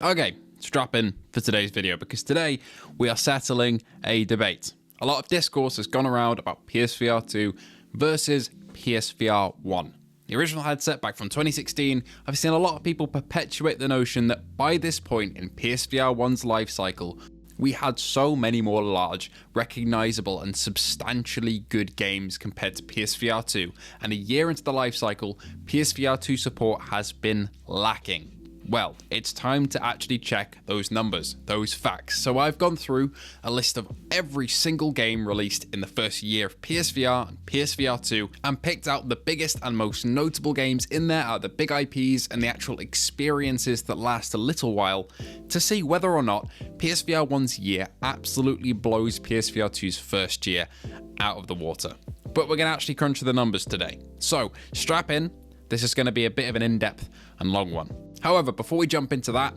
Okay, strap in for today's video because today we are settling a debate. A lot of discourse has gone around about PSVR2 versus PSVR1. The original headset back from 2016, I've seen a lot of people perpetuate the notion that by this point in PSVR1's life cycle, we had so many more large, recognizable and substantially good games compared to PSVR2, and a year into the life cycle, PSVR2 support has been lacking. Well, it's time to actually check those numbers, those facts. So I've gone through a list of every single game released in the first year of PSVR and PSVR2 and picked out the biggest and most notable games in there are the big IPs and the actual experiences that last a little while to see whether or not PSVR1's year absolutely blows PSVR2's first year out of the water. But we're going to actually crunch the numbers today. So strap in. This is going to be a bit of an in-depth and long one. However, before we jump into that,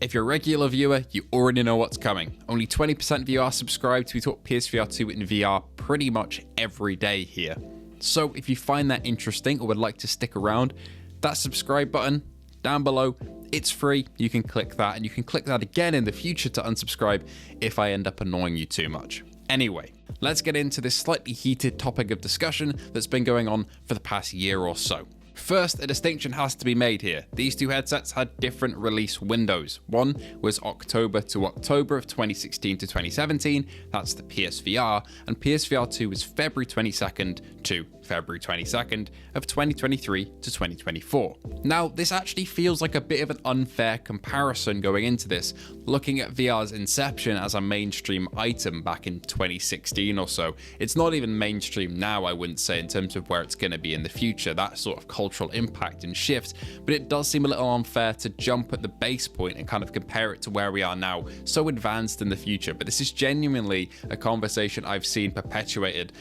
if you're a regular viewer, you already know what's coming. Only 20% of you are subscribed. We talk PSVR2 in VR pretty much every day here. So if you find that interesting or would like to stick around, that subscribe button down below, it's free. You can click that and you can click that again in the future to unsubscribe if I end up annoying you too much. Anyway, let's get into this slightly heated topic of discussion that's been going on for the past year or so. First, a distinction has to be made here. These two headsets had different release windows. One was October to October of 2016 to 2017, that's the PSVR, and PSVR2 was February 22nd to February 22nd of 2023 to 2024. Now, this actually feels like a bit of an unfair comparison going into this, looking at VR's inception as a mainstream item back in 2016 or so. It's not even mainstream now, I wouldn't say, in terms of where it's going to be in the future, that sort of cultural impact and shift, but it does seem a little unfair to jump at the base point and kind of compare it to where we are now, so advanced in the future. But this is genuinely a conversation I've seen perpetuated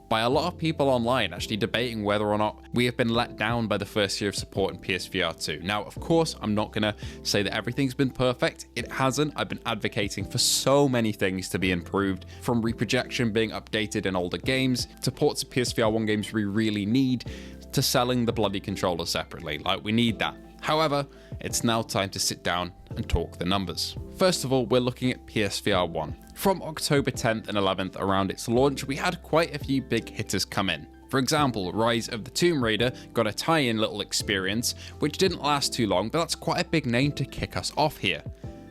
by a lot of people online, actually debating whether or not we have been let down by the first year of support in PSVR2. Now, of course, I'm not going to say that everything's been perfect. It hasn't. I've been advocating for so many things to be improved, from reprojection being updated in older games, to ports of PSVR1 games we really need, to selling the bloody controller separately. Like, we need that. However, it's now time to sit down and talk the numbers. First of all, we're looking at PSVR1. From October 10th and 11th around its launch, we had quite a few big hitters come in. For example, Rise of the Tomb Raider got a tie-in little experience, which didn't last too long, but that's quite a big name to kick us off here.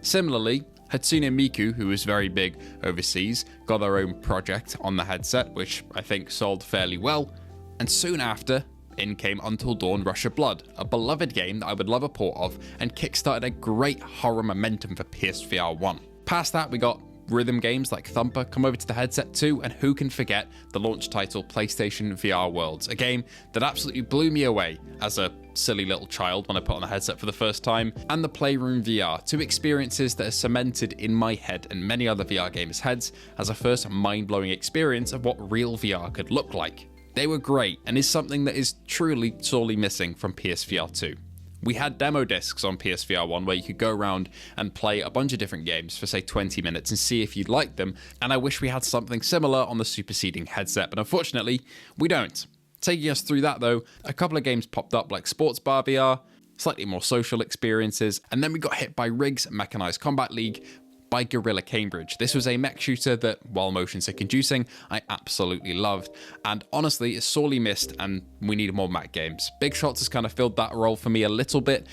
Similarly, Hatsune Miku, who was very big overseas, got their own project on the headset, which I think sold fairly well, and soon after, in came Until Dawn Rush of Blood, a beloved game that I would love a port of, and kickstarted a great horror momentum for PSVR1. Past that, we got rhythm games like Thumper come over to the headset too, and who can forget the launch title PlayStation VR Worlds, a game that absolutely blew me away as a silly little child when I put on the headset for the first time, and the Playroom VR, two experiences that are cemented in my head and many other VR gamers' heads as a first mind-blowing experience of what real VR could look like. They were great, and is something that is truly sorely missing from PSVR2. We had demo discs on PSVR1 where you could go around and play a bunch of different games for say 20 minutes and see if you'd like them, and I wish we had something similar on the superseding headset, but unfortunately, we don't. Taking us through that though, a couple of games popped up like Sports Bar VR, slightly more social experiences, and then we got hit by Riggs Mechanized Combat League by Guerrilla Cambridge. This was a mech shooter that, while motion sick inducing, I absolutely loved, and honestly is sorely missed, and we need more mech games. Big Shots has kind of filled that role for me a little bit,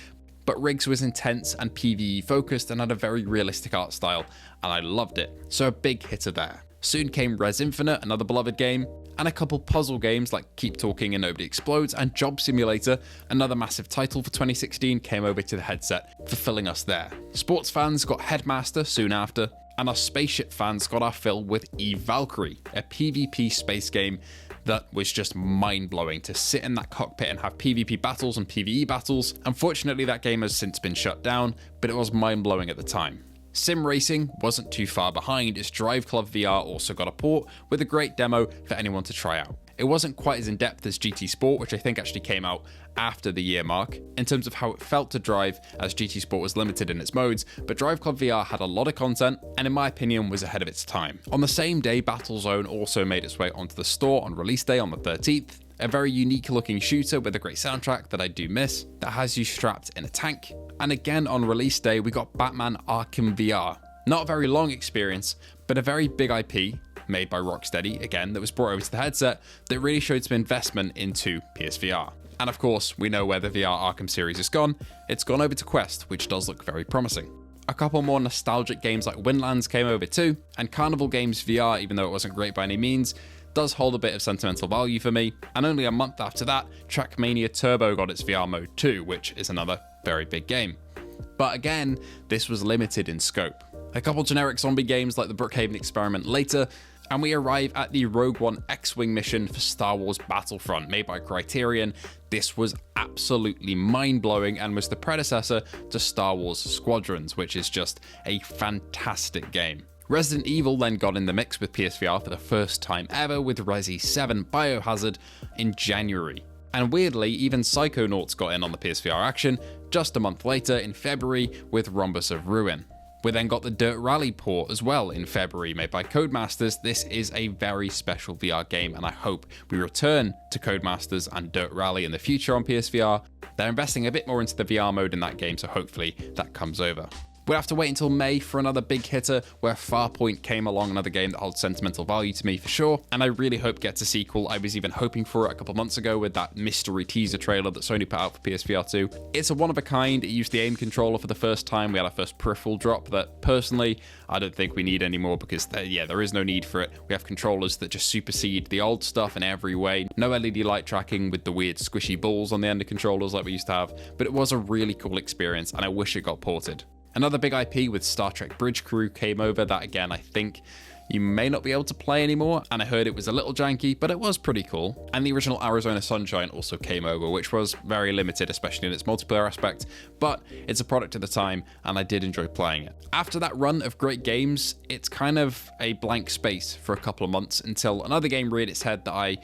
but Riggs was intense and PvE focused and had a very realistic art style, and I loved it, so a big hitter there. Soon came Res Infinite, another beloved game, and a couple puzzle games like Keep Talking and Nobody Explodes, and Job Simulator, another massive title for 2016, came over to the headset, fulfilling us there. Sports fans got Headmaster soon after, and our spaceship fans got our fill with Eve Valkyrie, a PvP space game that was just mind-blowing to sit in that cockpit and have PvP battles and PvE battles. Unfortunately, that game has since been shut down, but it was mind-blowing at the time. Sim racing wasn't too far behind, as Drive Club VR also got a port with a great demo for anyone to try out. It wasn't quite as in-depth as GT Sport, which I think actually came out after the year mark, in terms of how it felt to drive, as GT Sport was limited in its modes, but Drive Club VR had a lot of content, and in my opinion was ahead of its time. On the same day, Battlezone also made its way onto the store on release day on the 13th, a very unique looking shooter with a great soundtrack that I do miss, that has you strapped in a tank, And again on release day, we got Batman Arkham VR. Not a very long experience, but a very big IP made by Rocksteady, again, that was brought over to the headset that really showed some investment into PSVR. And of course, we know where the VR Arkham series has gone. It's gone over to Quest, which does look very promising. A couple more nostalgic games like Windlands came over too, and Carnival Games VR, even though it wasn't great by any means, does hold a bit of sentimental value for me. And only a month after that, Trackmania Turbo got its VR mode too, which is another very big game. But again, this was limited in scope. A couple generic zombie games like the Brookhaven Experiment later, and we arrive at the Rogue One X-Wing mission for Star Wars Battlefront, made by Criterion. This was absolutely mind-blowing and was the predecessor to Star Wars Squadrons, which is just a fantastic game. Resident Evil then got in the mix with PSVR for the first time ever with Resi 7 Biohazard in January. And weirdly, even Psychonauts got in on the PSVR action just a month later in February with Rhombus of Ruin. We then got the Dirt Rally port as well in February, made by Codemasters. This is a very special VR game, and I hope we return to Codemasters and Dirt Rally in the future on PSVR. They're investing a bit more into the VR mode in that game, so hopefully that comes over. We'll have to wait until May for another big hitter where Farpoint came along, another game that holds sentimental value to me for sure, and I really hope gets a sequel. I was even hoping for it a couple months ago with that mystery teaser trailer that Sony put out for PSVR2. It's a one of a kind. It used the aim controller for the first time. We had our first peripheral drop that personally I don't think we need anymore because there is no need for it. We have controllers that just supersede the old stuff in every way. No LED light tracking with the weird squishy balls on the end of controllers like we used to have, but it was a really cool experience and I wish it got ported. Another big IP with Star Trek Bridge Crew came over. That again, I think you may not be able to play anymore, and I heard it was a little janky, but it was pretty cool. And the original Arizona Sunshine also came over, which was very limited, especially in its multiplayer aspect, but it's a product of the time, and I did enjoy playing it. After that run of great games, it's kind of a blank space for a couple of months until another game reared its head that I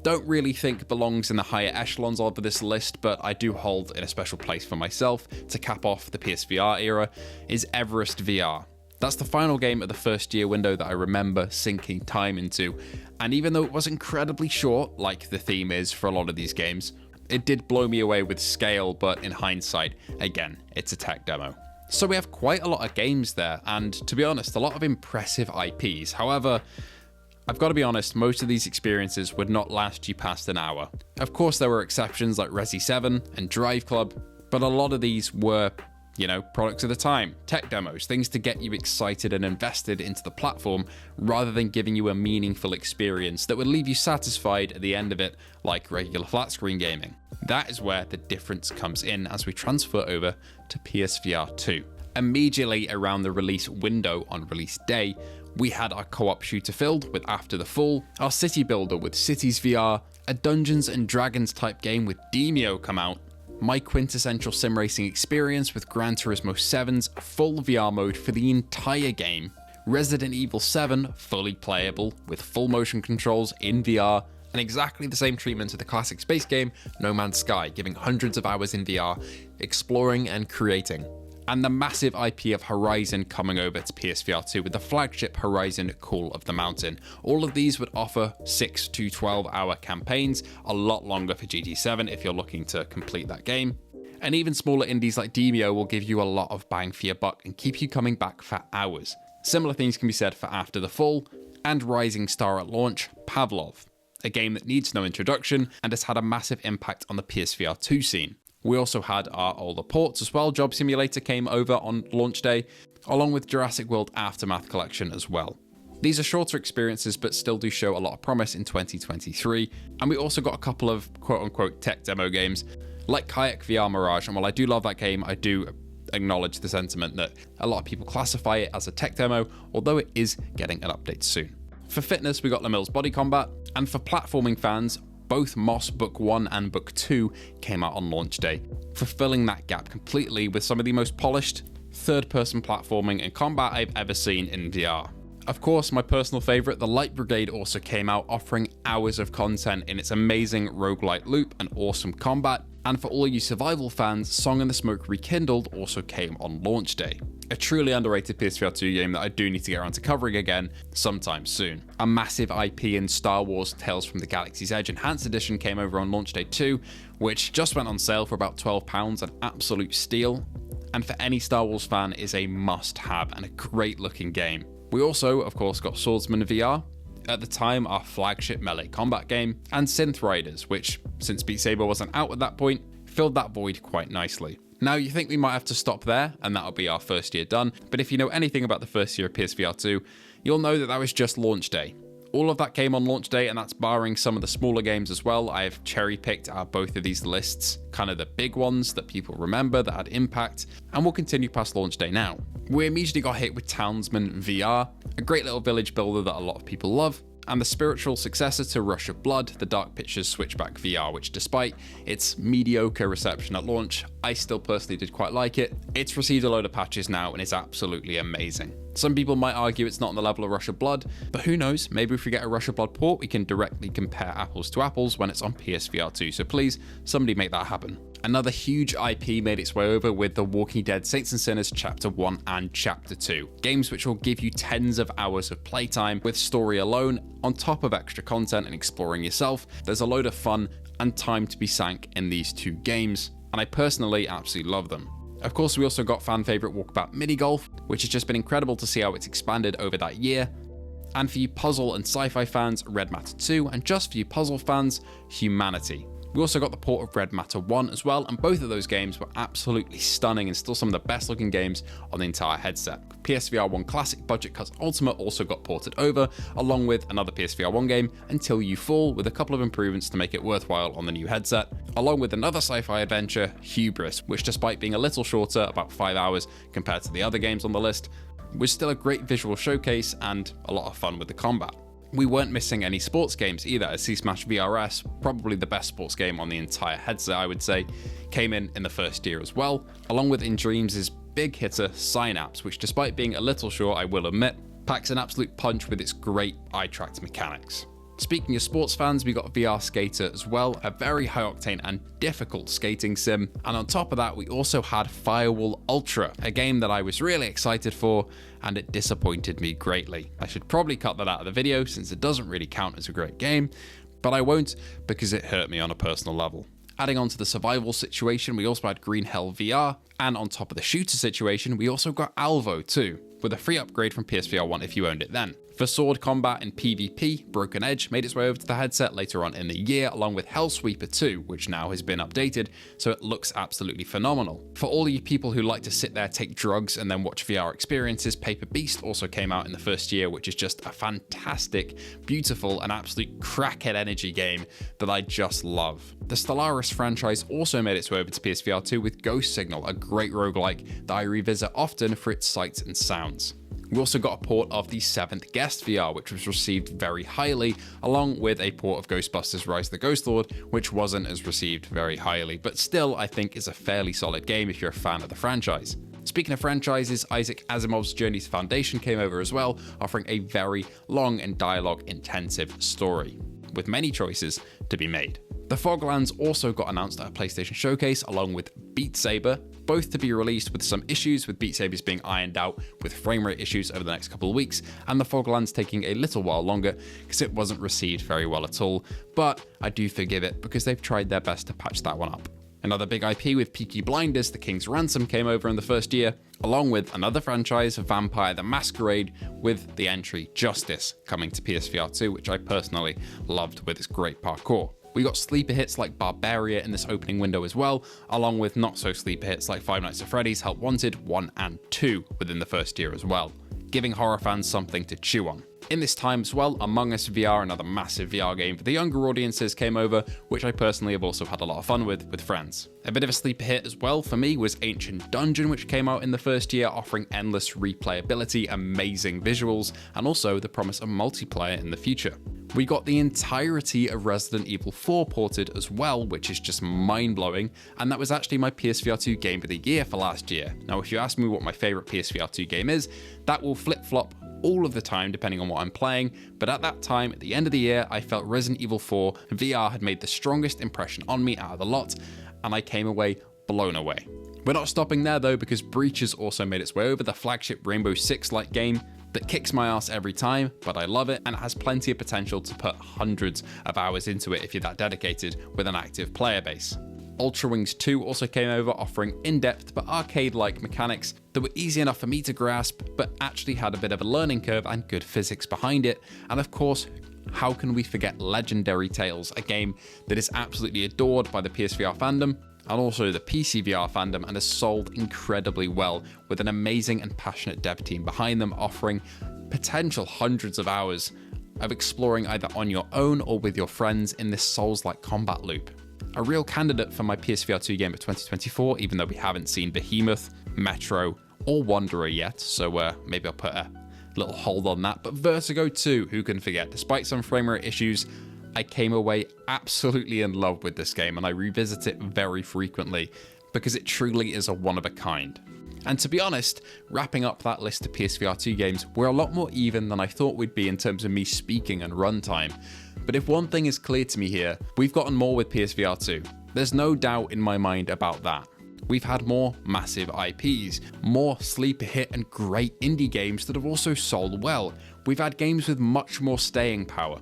don't really think belongs in the higher echelons of this list, but I do hold in a special place for myself to cap off the PSVR era, is Everest VR. That's the final game of the first year window that I remember sinking time into, and even though it was incredibly short, like the theme is for a lot of these games, it did blow me away with scale, but in hindsight, again, it's a tech demo. So we have quite a lot of games there, and to be honest, a lot of impressive IPs. However, I've got to be honest, most of these experiences would not last you past an hour. Of course, there were exceptions like Resi 7 and Drive Club, but a lot of these were, products of the time, tech demos, things to get you excited and invested into the platform rather than giving you a meaningful experience that would leave you satisfied at the end of it like regular flat screen gaming. That is where the difference comes in as we transfer over to PSVR 2. Immediately around the release window on release day, we had our co-op shooter filled with After the Fall, our city builder with Cities VR, a Dungeons and Dragons type game with Demeo come out, my quintessential sim racing experience with Gran Turismo 7's full VR mode for the entire game, Resident Evil 7 fully playable with full motion controls in VR, and exactly the same treatment to the classic space game No Man's Sky, giving hundreds of hours in VR, exploring and creating. And the massive IP of Horizon coming over to PSVR 2 with the flagship Horizon Call of the Mountain. All of these would offer 6 to 12 hour campaigns, a lot longer for GT7 if you're looking to complete that game. And even smaller indies like Demeo will give you a lot of bang for your buck and keep you coming back for hours. Similar things can be said for After the Fall and rising star at launch, Pavlov, a game that needs no introduction and has had a massive impact on the PSVR 2 scene. We also had our older ports as well. Job Simulator came over on launch day, along with Jurassic World Aftermath Collection as well. These are shorter experiences, but still do show a lot of promise in 2023. And we also got a couple of quote-unquote tech demo games, like Kayak VR Mirage. And while I do love that game, I do acknowledge the sentiment that a lot of people classify it as a tech demo, although it is getting an update soon. For fitness, we got Lemil's Body Combat, and for platforming fans, both Moss Book 1 and Book 2 came out on launch day, fulfilling that gap completely with some of the most polished third-person platforming and combat I've ever seen in VR. Of course, my personal favourite, The Light Brigade, also came out, offering hours of content in its amazing roguelite loop and awesome combat. And for all you survival fans, Song in the Smoke Rekindled also came on launch day. A truly underrated PSVR 2 game that I do need to get around to covering again sometime soon. A massive IP in Star Wars Tales from the Galaxy's Edge Enhanced Edition came over on launch day too, which just went on sale for about £12, an absolute steal. and for any Star Wars fan is a must-have and a great looking game. We also, of course, got Swordsman VR, at the time our flagship melee combat game, and Synth Riders, which, since Beat Saber wasn't out at that point, filled that void quite nicely. Now you think we might have to stop there, and that'll be our first year done, but if you know anything about the first year of PSVR 2, you'll know that that was just launch day. All of that came on launch day, and that's barring some of the smaller games as well. I have cherry-picked out both of these lists, kind of the big ones that people remember that had impact, and we'll continue past launch day now. We immediately got hit with Townsman VR, a great little village builder that a lot of people love, and the spiritual successor to Rush of Blood, the Dark Pictures Switchback VR, which despite its mediocre reception at launch, I still personally did quite like it. It's received a load of patches now and is absolutely amazing. Some people might argue it's not on the level of Rush of Blood, but who knows, maybe if we get a Rush of Blood port, we can directly compare apples to apples when it's on PSVR 2, so please, somebody make that happen. Another huge IP made its way over with The Walking Dead Saints and Sinners Chapter 1 and Chapter 2, games which will give you tens of hours of playtime with story alone, on top of extra content and exploring yourself. There's a load of fun and time to be sank in these two games, and I personally absolutely love them. Of course, we also got fan favourite Walkabout Mini Golf, which has just been incredible to see how it's expanded over that year. And for you puzzle and sci-fi fans, Red Matter 2, and just for you puzzle fans, Humanity. We also got the port of Red Matter 1 as well, and both of those games were absolutely stunning and still some of the best looking games on the entire headset. PSVR 1 Classic Budget Cuts Ultimate also got ported over, along with another PSVR 1 game, Until You Fall, with a couple of improvements to make it worthwhile on the new headset, along with another sci-fi adventure, Hubris, which despite being a little shorter, about 5 hours compared to the other games on the list, was still a great visual showcase and a lot of fun with the combat. We weren't missing any sports games either, as C-Smash VRS, probably the best sports game on the entire headset I would say, came in the first year as well, along with In Dreams' big hitter Synapse, which despite being a little short I will admit, packs an absolute punch with its great eye-tracked mechanics. Speaking of sports fans, we got VR Skater as well, a very high octane and difficult skating sim, and on top of that we also had Firewall Ultra, a game that I was really excited for, and it disappointed me greatly. I should probably cut that out of the video since it doesn't really count as a great game, but I won't because it hurt me on a personal level. Adding on to the survival situation, we also had Green Hell VR, and on top of the shooter situation, we also got Alvo too, with a free upgrade from PSVR 1 if you owned it then. For sword combat and PvP, Broken Edge made its way over to the headset later on in the year, along with Hellsweeper 2, which now has been updated, so it looks absolutely phenomenal. For all you people who like to sit there, take drugs, and then watch VR experiences, Paper Beast also came out in the first year, which is just a fantastic, beautiful, and absolute crackhead energy game that I just love. The Stellaris franchise also made its way over to PSVR 2 with Ghost Signal, a great roguelike that I revisit often for its sights and sounds. We also got a port of the 7th Guest VR, which was received very highly, along with a port of Ghostbusters Rise of the Ghost Lord, which wasn't as received very highly, but still I think is a fairly solid game if you're a fan of the franchise. Speaking of franchises, Isaac Asimov's Journey to Foundation came over as well, offering a very long and dialogue-intensive story, with many choices to be made. The Foglands also got announced at a PlayStation Showcase, along with Beat Saber, both to be released with some issues, with Beat Sabers being ironed out with frame rate issues over the next couple of weeks, and the Foglands taking a little while longer because it wasn't received very well at all, but I do forgive it because they've tried their best to patch that one up. Another big IP with Peaky Blinders, The King's Ransom, came over in the first year, along with another franchise, Vampire the Masquerade, with the entry Justice coming to PSVR 2, which I personally loved with its great parkour. We got sleeper hits like Barbaria in this opening window as well, along with not so sleeper hits like Five Nights at Freddy's Help Wanted 1 and 2 within the first year as well, giving horror fans something to chew on. In this time as well, Among Us VR, another massive VR game for the younger audiences, came over, which I personally have also had a lot of fun with friends. A bit of a sleeper hit as well for me was Ancient Dungeon, which came out in the first year, offering endless replayability, amazing visuals, and also the promise of multiplayer in the future. We got the entirety of Resident Evil 4 ported as well, which is just mind-blowing, and that was actually my PSVR 2 game of the year for last year. Now, if you ask me what my favourite PSVR 2 game is, that will flip-flop all of the time depending on what I'm playing, but at that time, at the end of the year, I felt Resident Evil 4 VR had made the strongest impression on me out of the lot, and I came away blown away. We're not stopping there though, because Breach has also made its way over, the flagship Rainbow Six-like game that kicks my ass every time, but I love it, and it has plenty of potential to put hundreds of hours into it if you're that dedicated with an active player base. Ultra Wings 2 also came over, offering in-depth but arcade-like mechanics that were easy enough for me to grasp, but actually had a bit of a learning curve and good physics behind it. And of course, how can we forget Legendary Tales, a game that is absolutely adored by the PSVR fandom and also the PCVR fandom, and has sold incredibly well, with an amazing and passionate dev team behind them, offering potential hundreds of hours of exploring either on your own or with your friends in this Souls-like combat loop. A real candidate for my PSVR2 game of 2024, even though we haven't seen Behemoth, Metro, or Wanderer yet, so maybe I'll put a little hold on that. But Vertigo 2, who can forget? Despite some frame rate issues, I came away absolutely in love with this game, and I revisit it very frequently because it truly is a one of a kind. And to be honest, wrapping up that list of PSVR2 games, we're a lot more even than I thought we'd be in terms of me speaking and runtime. But if one thing is clear to me here, we've gotten more with PSVR2. There's no doubt in my mind about that. We've had more massive IPs, more sleeper hit and great indie games that have also sold well. We've had games with much more staying power.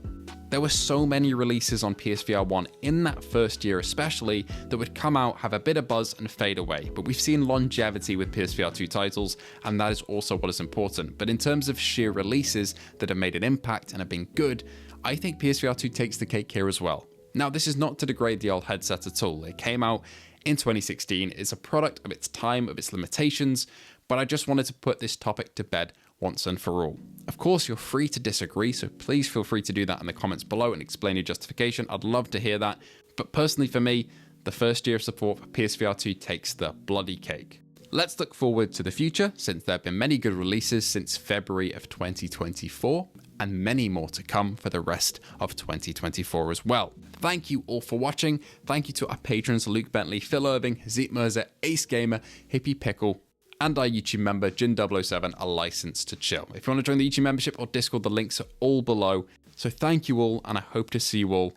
There were so many releases on PSVR 1 in that first year especially that would come out, have a bit of buzz and fade away. But we've seen longevity with PSVR 2 titles, and that is also what is important. But in terms of sheer releases that have made an impact and have been good, I think PSVR 2 takes the cake here as well. Now, this is not to degrade the old headset at all. It came out in 2016, it's a product of its time, of its limitations, but I just wanted to put this topic to bed once and for all. Of course, you're free to disagree, so please feel free to do that in the comments below and explain your justification. I'd love to hear that. But personally for me, the first year of support for PSVR 2 takes the bloody cake. Let's look forward to the future, since there have been many good releases since February of 2024, and many more to come for the rest of 2024 as well. Thank you all for watching. Thank you to our patrons Luke Bentley, Phil Irving, Zeet Mirza, Ace Gamer, Hippie Pickle, and our YouTube member, Jin007, a license to chill. If you want to join the YouTube membership or Discord, the links are all below. So thank you all, and I hope to see you all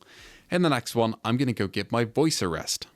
in the next one. I'm going to go give my voice a rest.